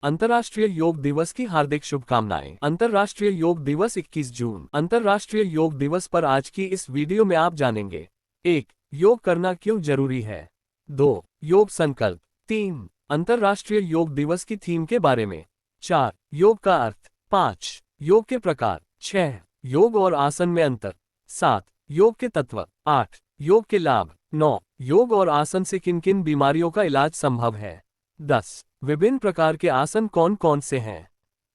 अंतर्राष्ट्रीय योग दिवस की हार्दिक शुभकामनाएं। अंतर्राष्ट्रीय योग दिवस 21 जून। अंतर्राष्ट्रीय योग दिवस पर आज की इस वीडियो में आप जानेंगे। 1. योग करना क्यों जरूरी है। 2. योग संकल्प। 3. अंतर्राष्ट्रीय योग दिवस की थीम के बारे में। 4. योग का अर्थ। 5. योग के प्रकार। 6. योग और आसन में अंतर। 7. योग के तत्व। 8. योग के लाभ। 9. योग और आसन से किन किन बीमारियों का इलाज संभव है। 10. विभिन्न प्रकार के आसन कौन कौन से हैं।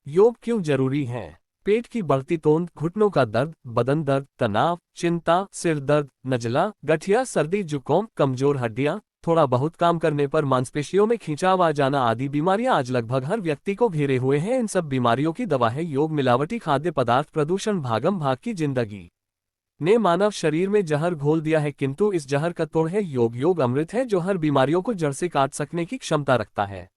योग क्यों जरूरी है। पेट की बढ़ती तोंद, घुटनों का दर्द, बदन दर्द, तनाव, चिंता, सिर दर्द, नजला, गठिया, सर्दी, जुकाम, कमजोर हड्डियां, थोड़ा बहुत काम करने पर मांसपेशियों में खिंचाव आ जाना आदि बीमारियां आज लगभग हर व्यक्ति को घेरे हुए हैं। इन सब बीमारियों की दवा है योग। मिलावटी खाद्य पदार्थ, प्रदूषण, भागम भाग की जिंदगी ने मानव शरीर में जहर घोल दिया है, किंतु इस जहर का तोड़ है योग। योग अमृत है जो हर बीमारियों को जड़ से काट सकने की क्षमता रखता है।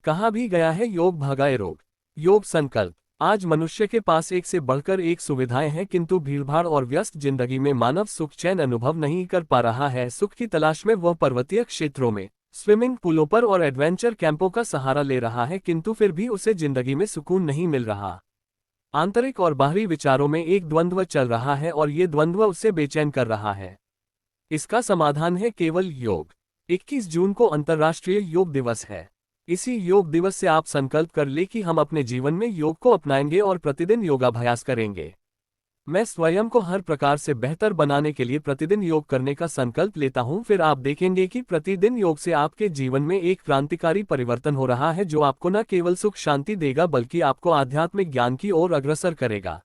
कहा भी गया है योग भगाए रोग। योग संकल्प। आज मनुष्य के पास एक से बढ़कर एक सुविधाएं हैं, किंतु भीड़भाड़ और व्यस्त जिंदगी में मानव सुख चैन अनुभव नहीं कर पा रहा है। सुख की तलाश में वह पर्वतीय क्षेत्रों में, स्विमिंग पूलों पर और एडवेंचर कैंपों का सहारा ले रहा है, किंतु फिर भी उसे जिंदगी में सुकून नहीं मिल रहा। आंतरिक और बाहरी विचारों में एक द्वंद्व चल रहा है और ये द्वंद्व उसे बेचैन कर रहा है। इसका समाधान है केवल योग। 21 जून को अंतर्राष्ट्रीय योग दिवस है। इसी योग दिवस से आप संकल्प कर ले कि हम अपने जीवन में योग को अपनाएंगे और प्रतिदिन योगाभ्यास करेंगे। मैं स्वयं को हर प्रकार से बेहतर बनाने के लिए प्रतिदिन योग करने का संकल्प लेता हूं। फिर आप देखेंगे कि प्रतिदिन योग से आपके जीवन में एक क्रांतिकारी परिवर्तन हो रहा है, जो आपको न केवल सुख शांति देगा बल्कि आपको आध्यात्मिक ज्ञान की ओर अग्रसर करेगा।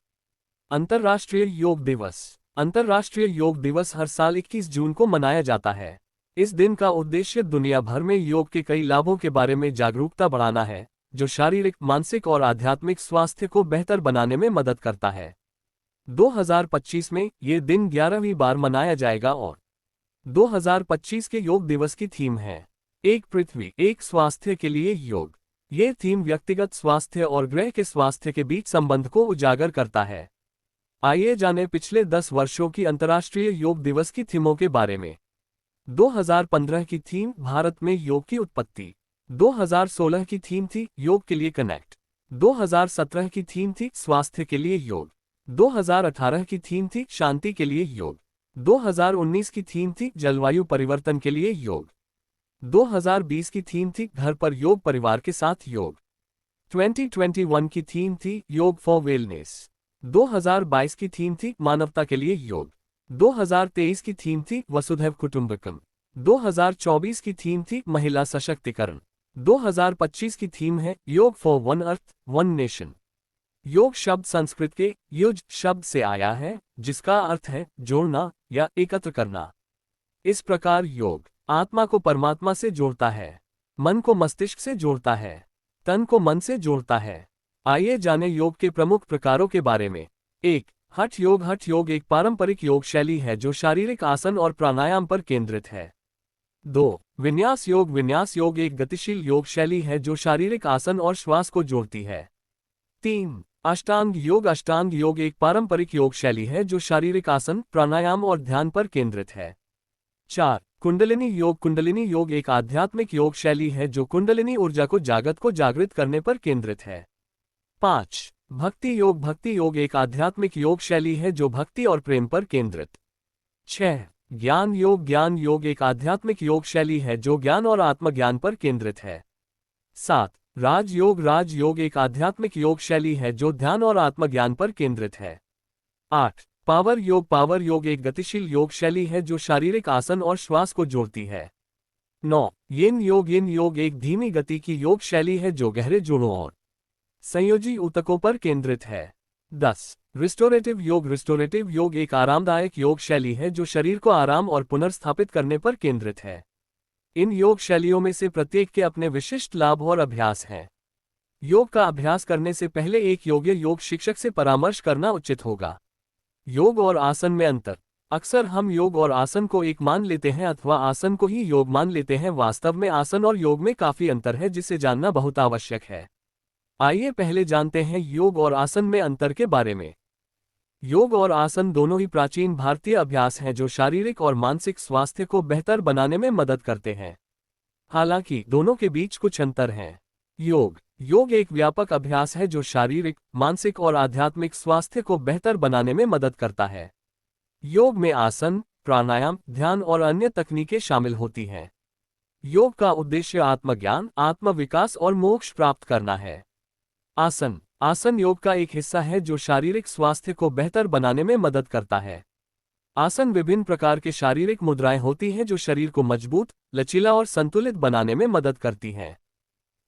अंतर्राष्ट्रीय योग दिवस। अंतर्राष्ट्रीय योग दिवस हर साल 21 जून को मनाया जाता है। इस दिन का उद्देश्य दुनिया भर में योग के कई लाभों के बारे में जागरूकता बढ़ाना है, जो शारीरिक, मानसिक और आध्यात्मिक स्वास्थ्य को बेहतर बनाने में मदद करता है। 2025 में ये दिन 11वीं बार मनाया जाएगा और 2025 के योग दिवस की थीम है एक पृथ्वी एक स्वास्थ्य के लिए योग। ये थीम व्यक्तिगत स्वास्थ्य और ग्रह के स्वास्थ्य के बीच संबंध को उजागर करता है। आइए जानें पिछले 10 वर्षों की अंतर्राष्ट्रीय योग दिवस की थीमों के बारे में। 2015 की थीम भारत में योग की उत्पत्ति। 2016 की थीम थी योग के लिए कनेक्ट। 2017 की थीम थी स्वास्थ्य के लिए योग। 2018 की थीम थी शांति के लिए योग। 2019 की थीम थी जलवायु परिवर्तन के लिए योग। 2020 की थीम थी घर पर योग, परिवार के साथ योग। 2021 की थीम थी योग फॉर वेलनेस। 2022 की थीम थी मानवता के लिए योग। 2023 की थीम थी वसुधैव कुटुंबकम। 2024 की थीम थी महिला सशक्तिकरण। 2025 की थीम है योग for one earth one nation. योग शब्द संस्कृत के युज शब्द से आया है, जिसका अर्थ है जोड़ना या एकत्र करना। इस प्रकार योग आत्मा को परमात्मा से जोड़ता है, मन को मस्तिष्क से जोड़ता है, तन को मन से जोड़ता है। आइए जानें योग के प्रमुख प्रकारों के बारे में। 1. हठ योग। हठ योग एक पारंपरिक योग शैली है जो शारीरिक आसन और प्राणायाम पर केंद्रित है। 2. विन्यास योग। विन्यास योग एक गतिशील योग शैली है जो शारीरिक आसन और श्वास को जोड़ती है। 3. अष्टांग योग। अष्टांग योग एक पारंपरिक योग शैली है जो शारीरिक आसन, प्राणायाम और ध्यान पर केंद्रित है। 4. कुंडलिनी योग। कुंडलिनी योग एक आध्यात्मिक योग शैली है जो कुंडलिनी ऊर्जा को जागृत करने पर केंद्रित है। 5. भक्ति योग। भक्ति योग एक आध्यात्मिक योग शैली है जो भक्ति और प्रेम पर केंद्रित। 6. ज्ञान योग। ज्ञान योग एक आध्यात्मिक योग शैली है जो ज्ञान और आत्मज्ञान पर केंद्रित है। 7. राज योग। राज योग एक आध्यात्मिक योग शैली है जो ध्यान और आत्मज्ञान पर केंद्रित है। 8. पावर योग। पावर योग एक गतिशील योग शैली है जो शारीरिक आसन और श्वास को जोड़ती है। 9. यिन योग। यिन योग एक धीमी गति की योग शैली है जो गहरे जोड़ों और संयोजी ऊतकों पर केंद्रित है। 10. रिस्टोरेटिव योग। रिस्टोरेटिव योग एक आरामदायक योग शैली है जो शरीर को आराम और पुनर्स्थापित करने पर केंद्रित है। इन योग शैलियों में से प्रत्येक के अपने विशिष्ट लाभ और अभ्यास हैं। योग का अभ्यास करने से पहले एक योग्य योग शिक्षक से परामर्श करना उचित होगा। योग और आसन में अंतर। अक्सर हम योग और आसन को एक मान लेते हैं अथवा आसन को ही योग मान लेते हैं। वास्तव में आसन और योग में काफी अंतर है, जिसे जानना बहुत आवश्यक है। आइए पहले जानते हैं योग और आसन में अंतर के बारे में। योग और आसन दोनों ही प्राचीन भारतीय अभ्यास हैं जो शारीरिक और मानसिक स्वास्थ्य को बेहतर बनाने में मदद करते हैं। हालांकि दोनों के बीच कुछ अंतर हैं। योग योग एक व्यापक अभ्यास है जो शारीरिक, मानसिक और आध्यात्मिक स्वास्थ्य को बेहतर बनाने में मदद करता है। योग में आसन, प्राणायाम, ध्यान और अन्य तकनीकें शामिल होती हैं। योग का उद्देश्य आत्मज्ञान, आत्मविकास और मोक्ष प्राप्त करना है। आसन। आसन योग का एक हिस्सा है जो शारीरिक स्वास्थ्य को बेहतर बनाने में मदद करता है। आसन विभिन्न प्रकार के शारीरिक मुद्राएं होती हैं जो शरीर को मजबूत, लचीला और संतुलित बनाने में मदद करती हैं।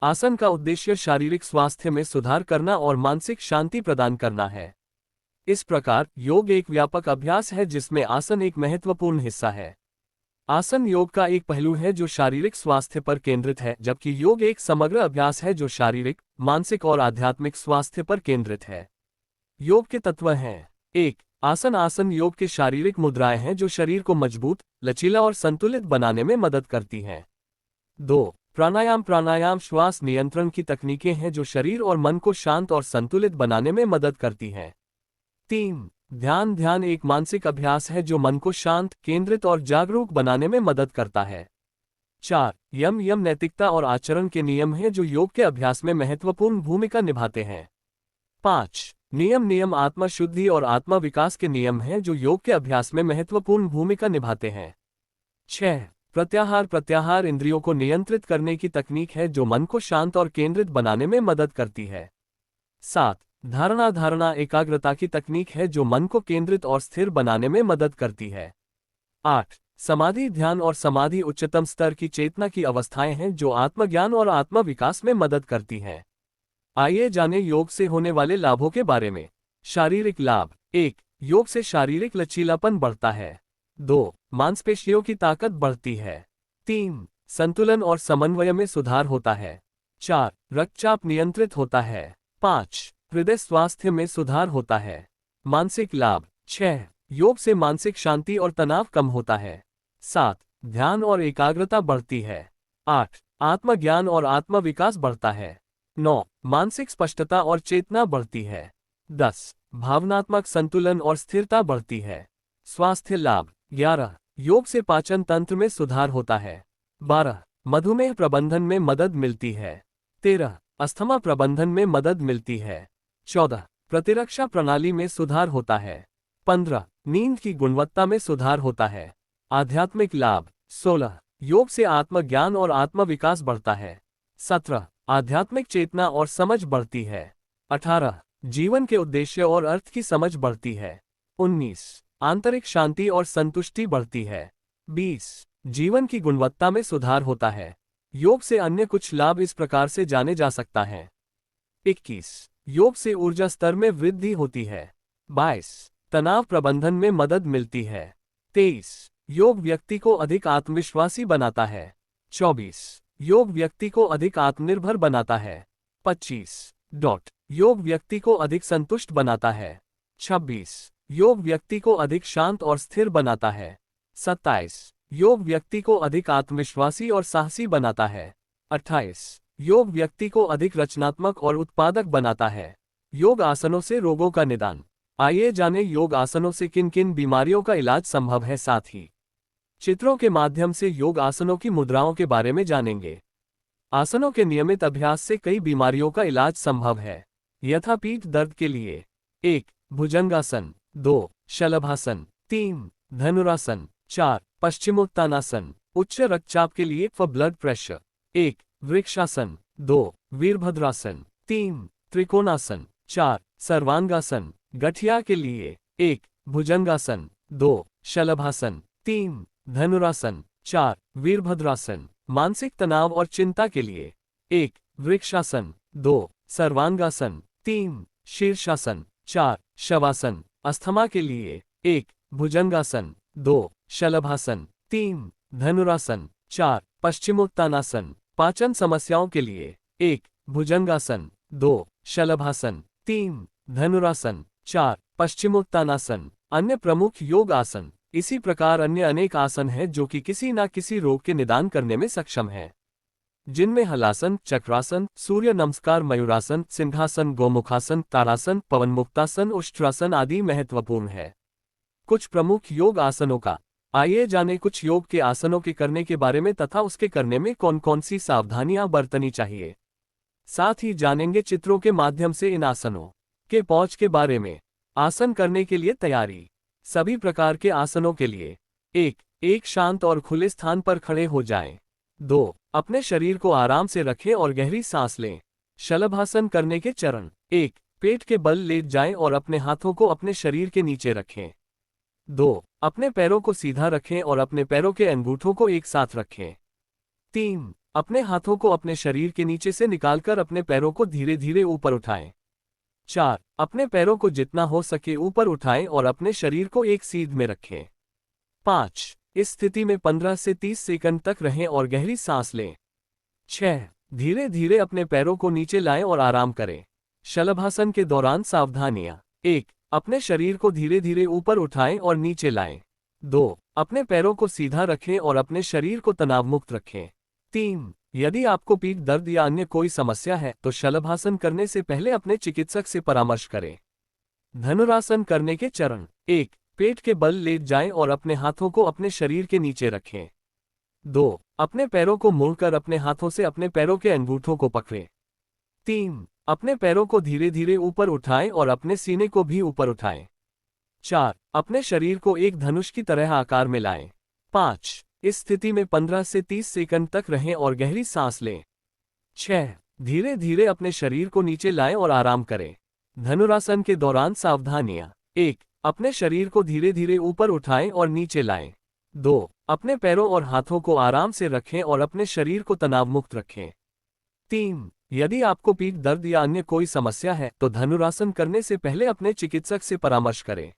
आसन का उद्देश्य शारीरिक स्वास्थ्य में सुधार करना और मानसिक शांति प्रदान करना है। इस प्रकार योग एक व्यापक अभ्यास है जिसमें आसन एक महत्वपूर्ण हिस्सा है। आसन योग का एक पहलू है जो शारीरिक स्वास्थ्य पर केंद्रित है, जबकि योग एक समग्र अभ्यास है जो शारीरिक, मानसिक और आध्यात्मिक स्वास्थ्य पर केंद्रित है। योग के तत्व हैं। 1. आसन। आसन योग के शारीरिक मुद्राएं हैं जो शरीर को मजबूत, लचीला और संतुलित बनाने में मदद करती हैं। 2. प्राणायाम। प्राणायाम श्वास नियंत्रण की तकनीकें हैं जो शरीर और मन को शांत और संतुलित बनाने में मदद करती हैं। 3. ध्यान। ध्यान एक मानसिक अभ्यास है जो मन को शांत, केंद्रित और जागरूक बनाने में मदद करता है। 4. यम। यम नैतिकता और आचरण के नियम हैं जो योग के अभ्यास में महत्वपूर्ण भूमिका निभाते हैं। 5. नियम। नियम आत्मा शुद्धि और आत्मा विकास के नियम हैं जो योग के अभ्यास में महत्वपूर्ण भूमिका निभाते हैं। 6. प्रत्याहार। प्रत्याहार इंद्रियों को नियंत्रित करने की तकनीक है जो मन को शांत और केंद्रित बनाने में मदद करती है। 7. धारणा। धारणा एकाग्रता की तकनीक है जो मन को केंद्रित और स्थिर बनाने में मदद करती है। 8. समाधि। ध्यान और समाधि उच्चतम स्तर की चेतना की अवस्थाएं हैं जो आत्मज्ञान और आत्मा विकास में मदद करती हैं। आइए जानें योग से होने वाले लाभों के बारे में। शारीरिक लाभ। 1. योग से शारीरिक लचीलापन बढ़ता है। 2. मांसपेशियों की ताकत बढ़ती है। 3. संतुलन और समन्वय में सुधार होता है। 4. रक्तचाप नियंत्रित होता है। 5. हृदय स्वास्थ्य में सुधार होता है। मानसिक लाभ। 6. योग से मानसिक शांति और तनाव कम होता है। 7. ध्यान और एकाग्रता बढ़ती है। 8. आत्मज्ञान और आत्म विकास बढ़ता है। 9. मानसिक स्पष्टता और चेतना बढ़ती है। 10. भावनात्मक संतुलन और स्थिरता बढ़ती है। स्वास्थ्य लाभ। 11. योग से पाचन तंत्र में सुधार होता है। 12. मधुमेह प्रबंधन में मदद मिलती है। 13. अस्थमा प्रबंधन में मदद मिलती है। 14. प्रतिरक्षा प्रणाली में सुधार होता है। 15. नींद की गुणवत्ता में सुधार होता है। आध्यात्मिक लाभ। 16. योग से आत्मज्ञान और आत्मविकास बढ़ता है। 17. आध्यात्मिक चेतना और समझ बढ़ती है। 18. जीवन के उद्देश्य और अर्थ की समझ बढ़ती है। 19. आंतरिक शांति और संतुष्टि बढ़ती है। 20. जीवन की गुणवत्ता में सुधार होता है। योग से अन्य कुछ लाभ इस प्रकार से जाने जा सकता है। 21. योग से ऊर्जा स्तर में वृद्धि होती है। 22. तनाव प्रबंधन में मदद मिलती है। 23. योग व्यक्ति को अधिक आत्मविश्वासी बनाता है। 24. योग व्यक्ति को अधिक आत्मनिर्भर बनाता है। 25. योग व्यक्ति को अधिक संतुष्ट बनाता है। 26. योग व्यक्ति को अधिक शांत और स्थिर बनाता है। 27. योग व्यक्ति को अधिक आत्मविश्वासी और साहसी बनाता है। 28. योग व्यक्ति को अधिक रचनात्मक और उत्पादक बनाता है। योग आसनों से रोगों का निदान। आइए जानें योग आसनों से किन किन बीमारियों का इलाज संभव है। साथ ही चित्रों के माध्यम से योग आसनों की मुद्राओं के बारे में जानेंगे। आसनों के नियमित अभ्यास से कई बीमारियों का इलाज संभव है। यथा पीठ दर्द के लिए 1. भुजंगासन। 2. शलभासन। 3. धनुरासन। 4. पश्चिमोत्तानासन। उच्च रक्तचाप के लिए for blood pressure 1. Vrikshasana. 2. Virabhadrasana. 3. Trikonasana. 4. Sarvangasana. गठिया के लिए 1. भुजंगासन। 2. शलभासन। 3. धनुरासन। 4. वीरभद्रासन। मानसिक तनाव और चिंता के लिए 1. वृक्षासन। 2. सर्वांगासन। 3. शीर्षासन। 4. शवासन। अस्थमा के लिए 1. भुजंगासन। 2. शलभासन। 3. धनुरासन। 4. पश्चिमोत्तानासन। पाचन समस्याओं के लिए 1. भुजंगासन। 2. शलभासन। 3. धनुरासन। 4. पश्चिमोत्तानासन। अन्य प्रमुख योग आसन। इसी प्रकार अन्य अनेक आसन हैं जो कि किसी न किसी रोग के निदान करने में सक्षम हैं, जिनमें हलासन, चक्रासन, सूर्य नमस्कार, मयूरासन, सिंहासन, गोमुखासन, तारासन, पवनमुक्तासन, उष्ट्रासन आदि महत्वपूर्ण है। कुछ प्रमुख योग आसनों का आइए जानें कुछ योग के आसनों के करने के बारे में तथा उसके करने में कौन कौन सी सावधानियां बरतनी चाहिए। साथ ही जानेंगे चित्रों के माध्यम से इन आसनों के पहुंच के बारे में। आसन करने के लिए तैयारी। सभी प्रकार के आसनों के लिए एक शांत और खुले स्थान पर खड़े हो जाएं। 2. अपने शरीर को आराम से रखें और गहरी सांस लें। शलभासन करने के चरण। 1. पेट के बल लेट जाएं और अपने हाथों को अपने शरीर के नीचे रखें। 2. अपने पैरों को सीधा रखें और अपने पैरों के अंगूठों को एक साथ रखें। 3. अपने हाथों को अपने शरीर के नीचे से निकालकर अपने पैरों को धीरे धीरे ऊपर उठाएं। 4. अपने पैरों को जितना हो सके ऊपर उठाएं और अपने शरीर को एक सीध में रखें। 5. इस स्थिति में 15 से 30 सेकंड तक रहें और गहरी सांस लें। 6. धीरे धीरे अपने पैरों को नीचे लाएं और आराम करें। शलभासन के दौरान सावधानियां। 1. अपने शरीर को धीरे धीरे ऊपर उठाएं और नीचे लाएं। 2. अपने पैरों को सीधा रखें और अपने शरीर को तनावमुक्त रखें। 3. यदि आपको पीठ दर्द या अन्य कोई समस्या है तो शलभासन करने से पहले अपने चिकित्सक से परामर्श करें। धनुरासन करने के चरण। 1. पेट के बल लेट जाएं और अपने हाथों को अपने शरीर के नीचे रखें। 2. अपने पैरों को मोड़कर अपने हाथों से अपने पैरों के अंगूठों को पकड़ें। 3. अपने पैरों को धीरे धीरे ऊपर उठाएं और अपने सीने को भी ऊपर उठाएं। 4. अपने शरीर को एक धनुष की तरह आकार में लाएं। 5. इस स्थिति में 15 से 30 सेकंड तक रहें और गहरी सांस लें। 6. धीरे धीरे अपने शरीर को नीचे लाएं और आराम करें। धनुरासन के दौरान सावधानियां। 1. अपने शरीर को धीरे धीरे ऊपर उठाएं और नीचे लाएं। 2. अपने पैरों और हाथों को आराम से रखें और अपने शरीर को तनावमुक्त रखें। 3. यदि आपको पीठ दर्द या अन्य कोई समस्या है तो धनुरासन करने से पहले अपने चिकित्सक से परामर्श करें।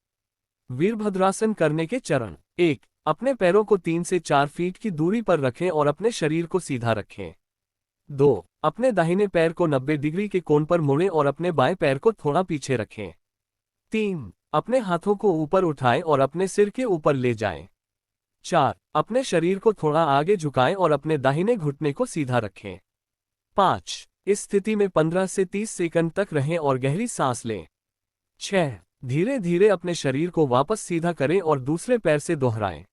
वीरभद्रासन करने के चरण। 1. अपने पैरों को 3 से 4 फीट की दूरी पर रखें और अपने शरीर को सीधा रखें। 2. अपने दाहिने पैर को 90 डिग्री के कोण पर मोड़ें और अपने बाएं पैर को थोड़ा पीछे रखें। 3. अपने हाथों को ऊपर उठाएं और अपने सिर के ऊपर ले जाएं। 4. अपने शरीर को थोड़ा आगे झुकाएं और अपने दाहिने घुटने को सीधा रखें। 5. इस स्थिति में 15 से 30 सेकंड तक रहें और गहरी सांस लें। 6. धीरे धीरे अपने शरीर को वापस सीधा करें और दूसरे पैर से दोहराएं।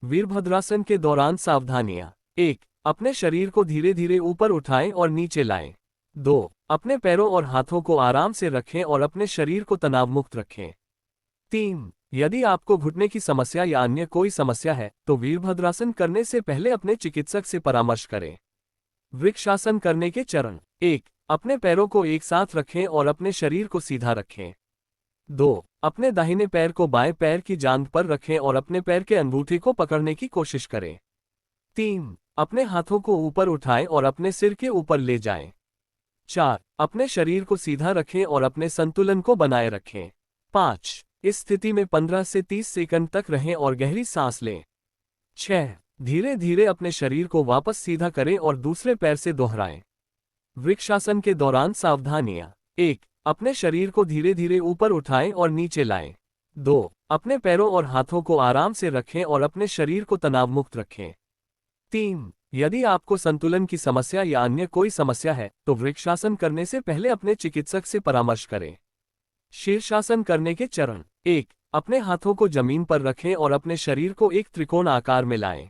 वीरभद्रासन के दौरान सावधानियां। 1. अपने शरीर को धीरे धीरे ऊपर उठाएं और नीचे लाएं। 2. अपने पैरों और हाथों को आराम से रखें और अपने शरीर को तनावमुक्त रखें। 3. यदि आपको घुटने की समस्या या अन्य कोई समस्या है तो वीरभद्रासन करने से पहले अपने चिकित्सक से परामर्श करें। वृक्षासन करने के चरण। 1. अपने पैरों को एक साथ रखें और अपने शरीर को सीधा रखें। 2. अपने दाहिने पैर को बाएं पैर की जांघ पर रखें और अपने पैर के अंगूठे को पकड़ने की कोशिश करें। 3. अपने हाथों को ऊपर उठाएं और अपने सिर के ऊपर ले जाएं। 4. अपने शरीर को सीधा रखें और अपने संतुलन को बनाए रखें। 5. इस स्थिति में 15 से 30 सेकंड तक रहें और गहरी सांस लें। 6. धीरे धीरे अपने शरीर को वापस सीधा करें और दूसरे पैर से दोहराएं। वृक्षासन के दौरान सावधानियां। 1. अपने शरीर को धीरे धीरे ऊपर उठाएं और नीचे लाएं। 2. अपने पैरों और हाथों को आराम से रखें और अपने शरीर को तनावमुक्त रखें। 3. यदि आपको संतुलन की समस्या या अन्य कोई समस्या है तो वृक्षासन करने से पहले अपने चिकित्सक से परामर्श करें। शीर्षासन करने के चरण। 1. अपने हाथों को जमीन पर रखें और अपने शरीर को एक त्रिकोण आकार में लाएं।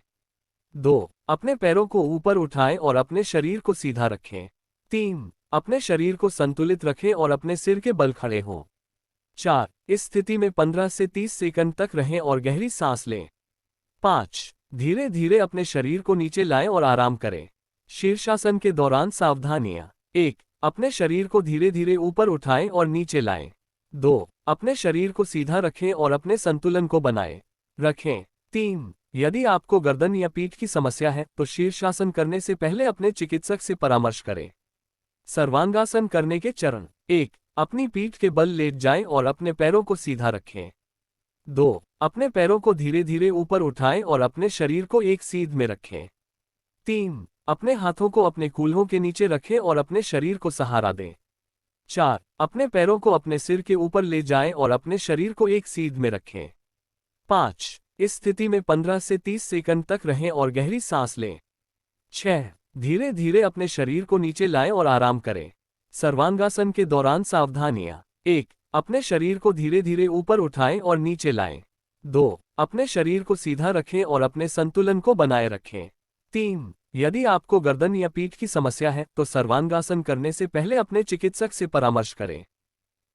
2. अपने पैरों को ऊपर उठाएं और अपने शरीर को सीधा रखें। 3. अपने शरीर को संतुलित रखें और अपने सिर के बल खड़े हों। 4. इस स्थिति में 15 से 30 सेकंड तक रहें और गहरी सांस लें। 5. धीरे धीरे अपने शरीर को नीचे लाएं और आराम करें। शीर्षासन के दौरान सावधानियां। 1. अपने शरीर को धीरे धीरे ऊपर उठाएं और नीचे लाएं। 2. अपने शरीर को सीधा रखें और अपने संतुलन को बनाए रखें। 3. यदि आपको गर्दन या पीठ की समस्या है तो शीर्षासन करने से पहले अपने चिकित्सक से परामर्श करें। सर्वांगासन करने के चरण। 1. अपनी पीठ के बल लेट जाएं और अपने पैरों को सीधा रखें। 2. अपने पैरों को धीरे धीरे ऊपर उठाएं और अपने शरीर को एक सीध में रखें। 3. अपने हाथों को अपने कूल्हों के नीचे रखें और अपने शरीर को सहारा दें। 4. अपने पैरों को अपने सिर के ऊपर ले जाएं और अपने शरीर को एक सीध में रखें। 5. इस स्थिति में 15 से 30 सेकंड तक रहें और गहरी सांस लें। 6. धीरे धीरे अपने शरीर को नीचे लाएं और आराम करें। सर्वांगासन के दौरान सावधानियां। 1. अपने शरीर को धीरे धीरे ऊपर उठाएं और नीचे लाएं। 2. अपने शरीर को सीधा रखें और अपने संतुलन को बनाए रखें। 3. यदि आपको गर्दन या पीठ की समस्या है तो सर्वांगासन करने से पहले अपने चिकित्सक से परामर्श करें।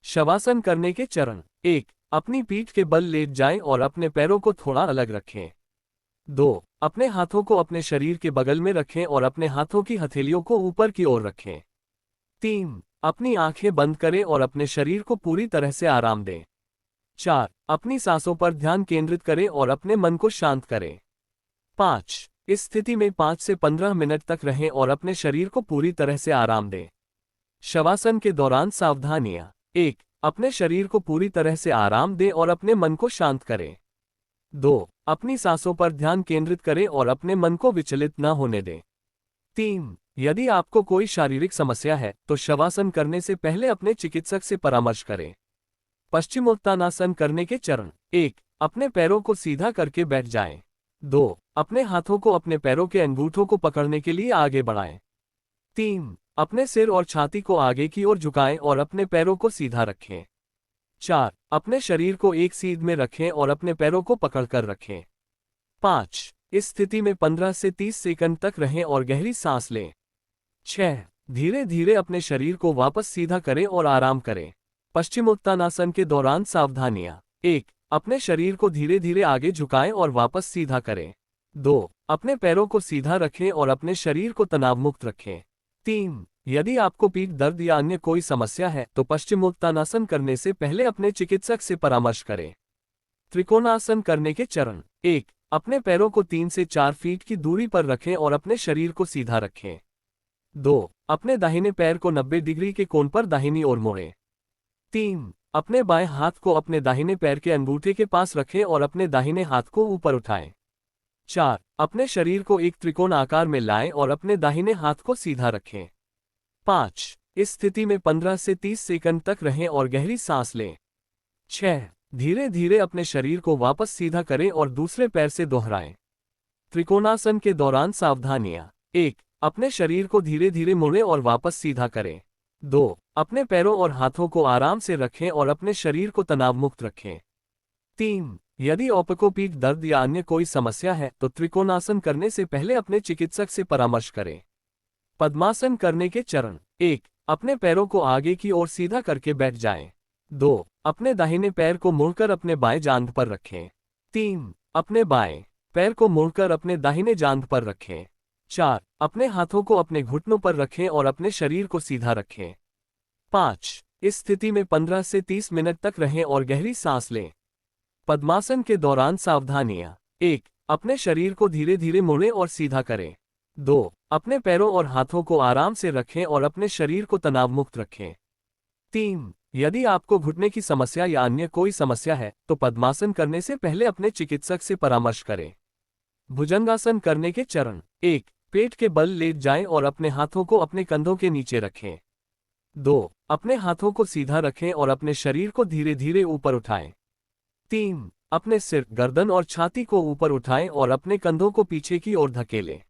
शवासन करने के चरण। 1. अपनी पीठ के बल लेट जाएं और अपने पैरों को थोड़ा अलग रखें। 2. अपने हाथों को अपने शरीर के बगल में रखें और अपने हाथों की हथेलियों को ऊपर की ओर रखें। 3. अपनी आंखें बंद करें और अपने शरीर को पूरी तरह से आराम दें। 4. अपनी सांसों पर ध्यान केंद्रित करें और अपने मन को शांत करें। 5. इस स्थिति में 5 से 15 मिनट तक रहें और अपने शरीर को पूरी तरह से आराम दें। शवासन के दौरान सावधानियां। 1. अपने शरीर को पूरी तरह से आराम दें और अपने मन को शांत करें। 2. अपनी सांसों पर ध्यान केंद्रित करें और अपने मन को विचलित न होने दें। 3. यदि आपको कोई शारीरिक समस्या है तो शवासन करने से पहले अपने चिकित्सक से परामर्श करें। पश्चिमोत्तानासन करने के चरण। 1. अपने पैरों को सीधा करके बैठ जाएं। 2. अपने हाथों को अपने पैरों के अंगूठों को पकड़ने के लिए आगे बढ़ाएं। 3. अपने सिर और छाती को आगे की ओर झुकाएं और अपने पैरों को सीधा रखें। 4. अपने शरीर को एक सीध में रखें और अपने पैरों को पकड़कर रखें। 5. इस स्थिति में 15 से 30 सेकंड तक रहें और गहरी सांस लें। 6. धीरे धीरे अपने शरीर को वापस सीधा करें और आराम करें। पश्चिमोत्तानासन के दौरान सावधानियां। 1. अपने शरीर को धीरे धीरे आगे झुकाएं और वापस सीधा करें। 2. अपने पैरों को सीधा रखें और अपने शरीर को तनावमुक्त रखें। 3. यदि आपको पीठ दर्द या अन्य कोई समस्या है तो पश्चिमोत्तानासन करने से पहले अपने चिकित्सक से परामर्श करें। त्रिकोणासन करने के चरण। 1. अपने पैरों को 3 से 4 फीट की दूरी पर रखें और अपने शरीर को सीधा रखें। 2. अपने दाहिने पैर को 90 डिग्री के कोण पर दाहिनी ओर मोड़ें। 3. अपने बाएं हाथ को अपने दाहिने पैर के अंगूठे के पास रखें और अपने दाहिने हाथ को ऊपर उठाएं। 4. अपने शरीर को एक त्रिकोण आकार में लाएं और अपने दाहिने हाथ को सीधा रखें। 5. इस स्थिति में 15 से 30 सेकंड तक रहें और गहरी सांस लें। 6. धीरे धीरे अपने शरीर को वापस सीधा करें और दूसरे पैर से दोहराएं। त्रिकोणासन के दौरान सावधानियां। 1. अपने शरीर को धीरे धीरे मोड़ें और वापस सीधा करें। 2. अपने पैरों और हाथों को आराम से रखें और अपने शरीर को तनावमुक्त रखें। 3. यदि आपको पीठ दर्द या अन्य कोई समस्या है तो त्रिकोणासन करने से पहले अपने चिकित्सक से परामर्श करें। पद्मासन करने के चरण। 1. अपने पैरों को आगे की ओर सीधा करके बैठ जाएं। 2. अपने दाहिने पैर को मोड़कर अपने बाएं जांघ पर रखें। 3. अपने बाएं पैर को मोड़कर अपने दाहिने जांघ पर रखें। 4. अपने हाथों को अपने घुटनों पर रखें और अपने शरीर को सीधा रखें। 5. इस स्थिति में 15 से 30 मिनट तक रहें और गहरी सांस लें। पद्मासन के दौरान सावधानियां। 1. अपने शरीर को धीरे धीरे मोड़ें और सीधा करें। 2. अपने पैरों और हाथों को आराम से रखें और अपने शरीर को तनावमुक्त रखें। 3. यदि आपको घुटने की समस्या या अन्य कोई समस्या है तो पद्मासन करने से पहले अपने चिकित्सक से परामर्श करें। भुजंगासन करने के चरण। 1. पेट के बल लेट जाएं और अपने हाथों को अपने कंधों के नीचे रखें। 2. अपने हाथों को सीधा रखें और अपने शरीर को धीरे धीरे ऊपर उठाएं। 3. अपने सिर, गर्दन और छाती को ऊपर उठाएं और अपने कंधों को पीछे की ओर धकेलें।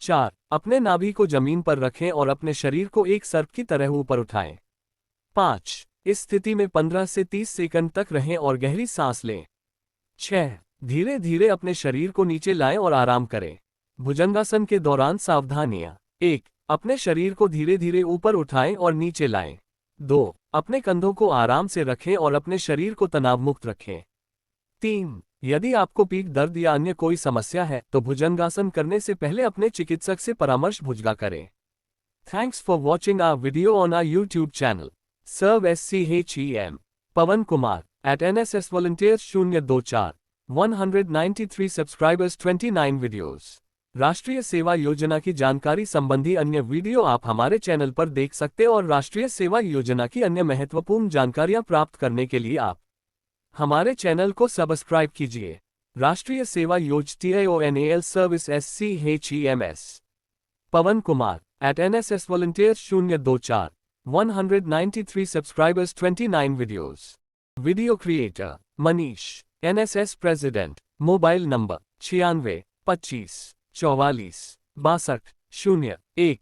4. अपने नाभि को जमीन पर रखें और अपने शरीर को एक सर्प की तरह ऊपर उठाएं। 5. इस स्थिति में 15 से 30 सेकंड तक रहें और गहरी सांस लें। 6. धीरे धीरे अपने शरीर को नीचे लाएं और आराम करें। भुजंगासन के दौरान सावधानियां। 1. अपने शरीर को धीरे धीरे ऊपर उठाएं और नीचे लाएं। 2. अपने कंधों को आराम से रखें और अपने शरीर को तनावमुक्त रखें। 3. यदि आपको पीठ दर्द या अन्य कोई समस्या है तो भुजंगासन करने से पहले अपने चिकित्सक से परामर्श भुजंगा करें। Thanks for watching our video on our YouTube channel. सर्व SCHEM Pawan Kumar at NSS Volunteers 024 193 subscribers 29 videos. Rashtriya Seva योजना की जानकारी संबंधी अन्य वीडियो आप हमारे चैनल पर देख सकते और राष्ट्रीय सेवा योजना की अन्य महत्वपूर्ण जानकारियां प्राप्त करने के लिए आप हमारे चैनल को सब्सक्राइब कीजिए। राष्ट्रीय सेवा योजना TIONAL service SCHEMS Pawan Kumar at NSS Volunteers 024 193 subscribers 29 videos. Video creator Manish NSS President. Mobile number 96 25 44 62 01